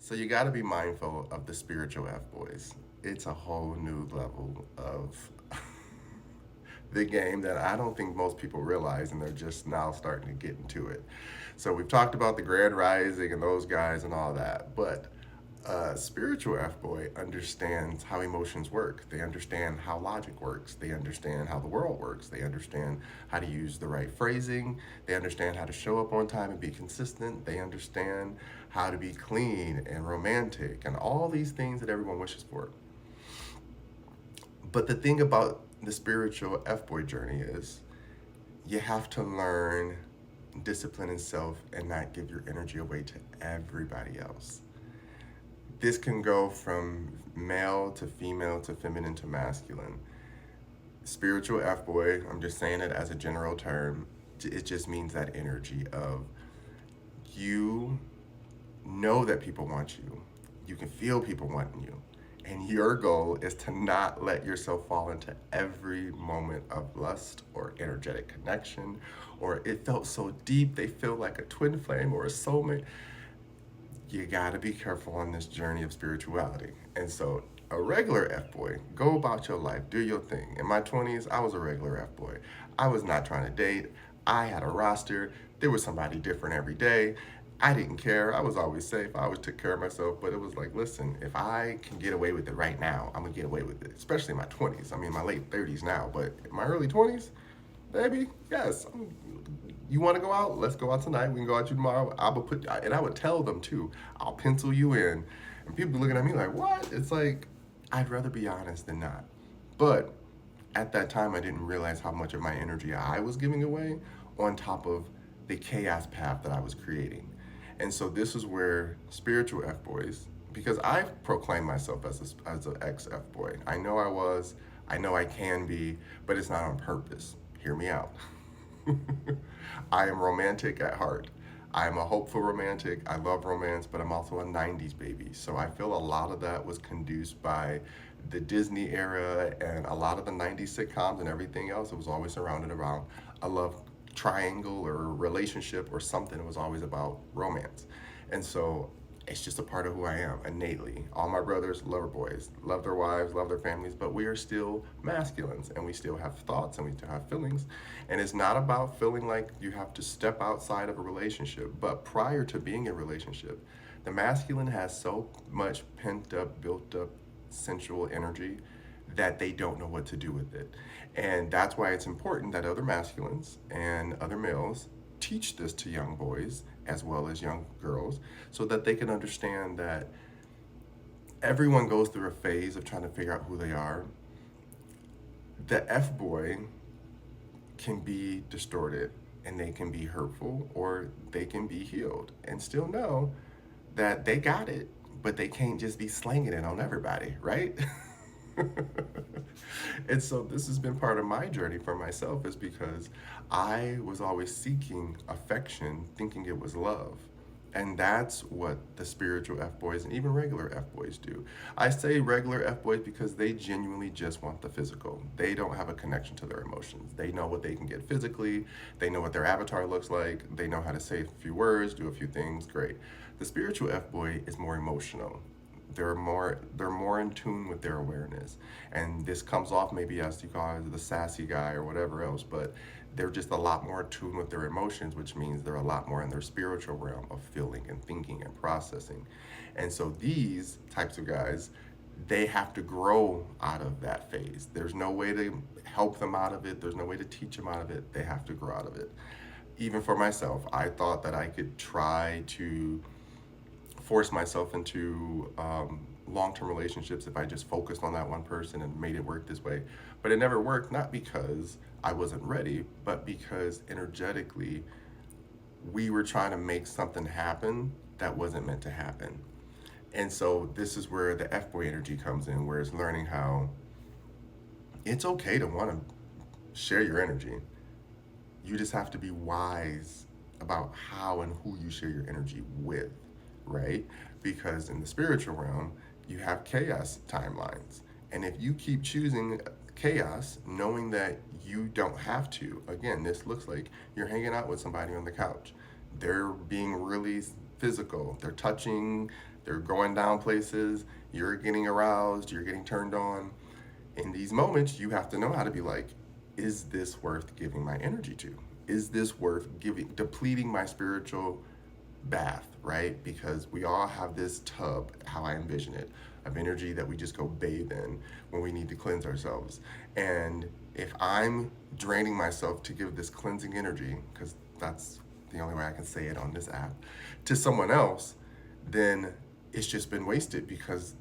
So you got to be mindful of the spiritual F boys. It's a whole new level of the game that I don't think most people realize, and they're just now starting to get into it. So we've talked about the Grand Rising and those guys and all that, but spiritual F boy understands how emotions work. They understand how logic works. They understand how the world works. They understand how to use the right phrasing. They understand how to show up on time and be consistent. They understand how to be clean and romantic and all these things that everyone wishes for. But the thing about the spiritual F boy journey is you have to learn discipline and self and not give your energy away to everybody else. This can go from male to female to feminine to masculine. Spiritual F boy, I'm just saying it as a general term, it just means that energy of you know that people want you. You can feel people wanting you. And your goal is to not let yourself fall into every moment of lust or energetic connection, or it felt so deep they feel like a twin flame or a soulmate. You got to be careful on this journey of spirituality. And so, a regular F boy, go about your life, do your thing. In my 20s, I was a regular F boy. I was not trying to date. I had a roster. There was somebody different every day. I didn't care. I was always safe. I always took care of myself. But it was like, listen, if I can get away with it right now, I'm going to get away with it, especially in my 20s. I mean, my late 30s now, but in my early 20s, baby, yes. You want to go out? Let's go out tonight. We can go out tomorrow. I would put, and I would tell them too. I'll pencil you in, and people be looking at me like, "What?" It's like, I'd rather be honest than not. But at that time, I didn't realize how much of my energy I was giving away, on top of the chaos path that I was creating. And so this is where spiritual F boys, because I proclaim myself as an ex F boy. I know I was. I know I can be, but it's not on purpose. Hear me out. I am romantic at heart. I'm a hopeful romantic. I love romance, but I'm also a 90s baby. So I feel a lot of that was conduced by the Disney era and a lot of the 90s sitcoms and everything else. It was always surrounded around a love triangle or relationship or something. It was always about romance. And so it's just a part of who I am innately. All my brothers, lover boys, love their wives, love their families, but we are still masculines and we still have thoughts and we still have feelings. And it's not about feeling like you have to step outside of a relationship, but prior to being in a relationship, the masculine has so much pent up, built up sensual energy that they don't know what to do with it. And that's why it's important that other masculines and other males teach this to young boys as well as young girls so that they can understand that everyone goes through a phase of trying to figure out who they are. The F boy can be distorted and they can be hurtful or they can be healed and still know that they got it, but they can't just be slinging it on everybody, right? And so this has been part of my journey for myself is because I was always seeking affection, thinking it was love. And that's what the spiritual F boys and even regular F boys do. I say regular F boys because they genuinely just want the physical. They don't have a connection to their emotions. They know what they can get physically, they know what their avatar looks like, they know how to say a few words, do a few things, great. The spiritual F boy is more emotional. They're more in tune with their awareness, and this comes off maybe as you call it the sassy guy or whatever else, but they're just a lot more attuned with their emotions, which means they're a lot more in their spiritual realm of feeling and thinking and processing. And so these types of guys, they have to grow out of that phase. There's no way to help them out of it. There's no way to teach them out of it. They have to grow out of it. Even for myself, I thought that I could try to force myself into long-term relationships if I just focused on that one person and made it work this way. But it never worked, not because I wasn't ready, but because energetically we were trying to make something happen that wasn't meant to happen. And so this is where the F-boy energy comes in, where it's learning how it's okay to want to share your energy. You just have to be wise about how and who you share your energy with, right? Because in the spiritual realm, you have chaos timelines. And if you keep choosing chaos, knowing that you don't have to, again, this looks like you're hanging out with somebody on the couch. They're being really physical. They're touching, they're going down places, you're getting aroused, you're getting turned on. In these moments, you have to know how to be like, is this worth giving my energy to? Is this worth depleting my spiritual bath, right? Because we all have this tub, how I envision it, of energy that we just go bathe in when we need to cleanse ourselves. And if I'm draining myself to give this cleansing energy, because that's the only way I can say it on this app, to someone else, then it's just been wasted because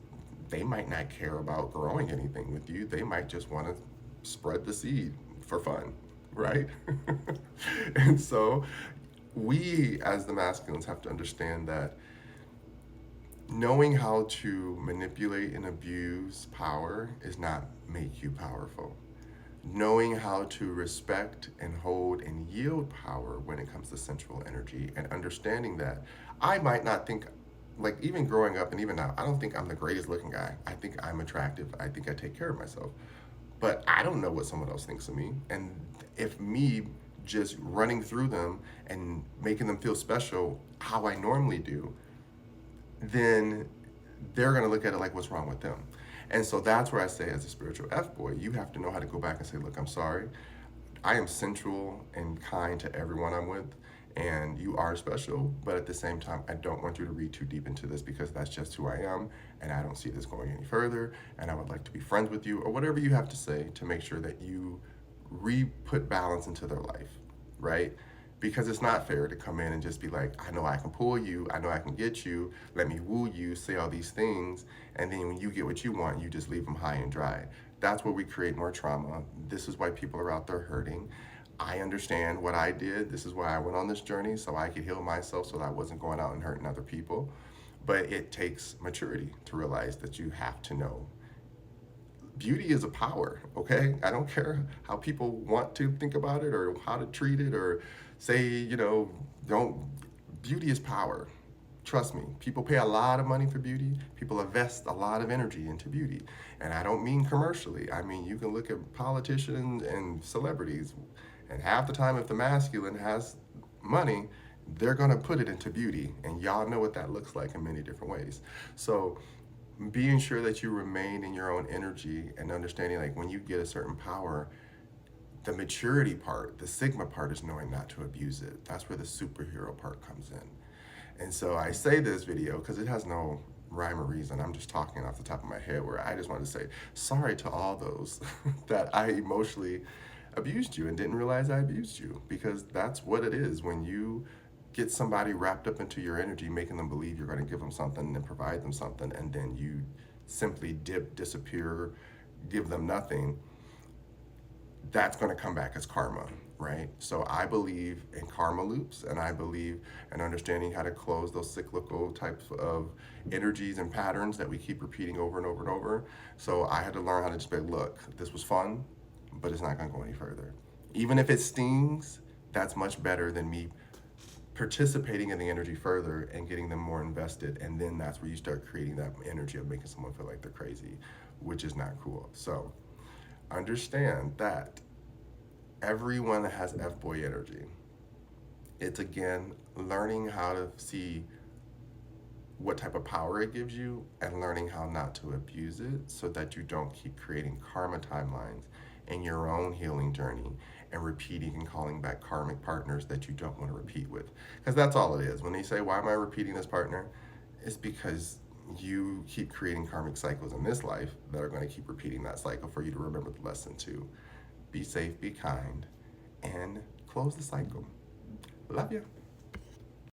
they might not care about growing anything with you. They might just want to spread the seed for fun, right? And so we as the masculines have to understand that knowing how to manipulate and abuse power is not make you powerful. Knowing how to respect and hold and yield power when it comes to sensual energy, and understanding that I might not think, like even growing up and even now, I don't think I'm the greatest looking guy. I think I'm attractive. I think I take care of myself. But I don't know what someone else thinks of me. And if me just running through them and making them feel special how I normally do, then they're going to look at it like, what's wrong with them? And so that's where I say, as a spiritual F-boy, you have to know how to go back and say, look, I'm sorry. I am sensual and kind to everyone I'm with, and you are special, but at the same time, I don't want you to read too deep into this because that's just who I am, and I don't see this going any further, and I would like to be friends with you, or whatever you have to say to make sure that you put balance into their life, right? Because it's not fair to come in and just be like, I know I can pull you, I know I can get you, let me woo you, say all these things, and then when you get what you want, you just leave them high and dry. That's where we create more trauma. This is why people are out there hurting. I understand what I did. This is why I went on this journey, so I could heal myself so that I wasn't going out and hurting other people. But it takes maturity to realize that you have to know beauty is a power, okay? I don't care how people want to think about it or how to treat it or say, don't, beauty is power. Trust me, people pay a lot of money for beauty. People invest a lot of energy into beauty. And I don't mean commercially. I mean, you can look at politicians and celebrities, and half the time if the masculine has money, they're gonna put it into beauty. And y'all know what that looks like in many different ways. So being sure that you remain in your own energy and understanding, like, when you get a certain power, the maturity part, the Sigma part, is knowing not to abuse it. That's where the superhero part comes in. And so I say this video because it has no rhyme or reason. I'm just talking off the top of my head, where I just want to say sorry to all those that I emotionally abused you and didn't realize I abused you, because that's what it is when you get somebody wrapped up into your energy, making them believe you're going to give them something and provide them something, and then you simply disappear, give them nothing. That's going to come back as karma, right? So I believe in karma loops, and I believe in understanding how to close those cyclical types of energies and patterns that we keep repeating over and over and over. So I had to learn how to just be, look, this was fun, but it's not going to go any further. Even if it stings, that's much better than me participating in the energy further and getting them more invested. And then that's where you start creating that energy of making someone feel like they're crazy, which is not cool. So understand that everyone has F-boy energy. It's, again, learning how to see what type of power it gives you and learning how not to abuse it, so that you don't keep creating karma timelines in your own healing journey and repeating and calling back karmic partners that you don't want to repeat with. Because that's all it is. When they say, why am I repeating this partner? It's because you keep creating karmic cycles in this life that are going to keep repeating that cycle for you to remember the lesson to be safe, be kind, and close the cycle. Love you.